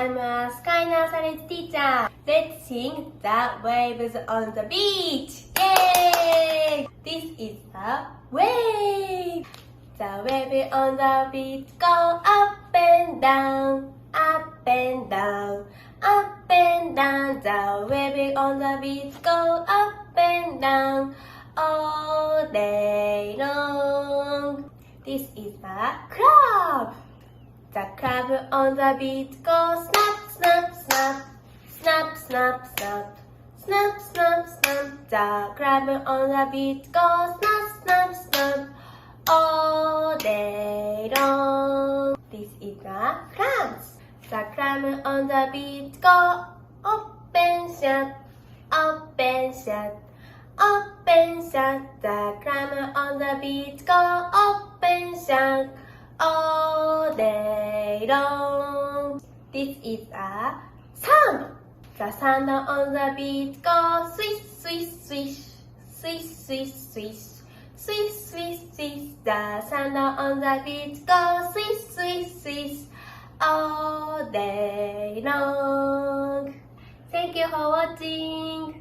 I'm a Sky Nursery teacher. Let's sing the waves on the beach. Yay! This is the wave. The wave on the beach go up and down, up and down, up and down. The wave on the beach go up and down all day long. This is the crab. The crab on the beach goes snap, snap, snap, snap, snap, snap, snap, snap, snap. The crab on the beach goes snap, snap, snap all day long. This is the clams. The crab on the beach go open, shut, open, shut, open, shut. The crab on the beach go open, shut all day long. This is a sand. The sand on the beach goes swish, swish, swish, swish, swish, swish, swish, swish, swish. The sand on the beach goes swish, swish, swish all day long. Thank you for watching.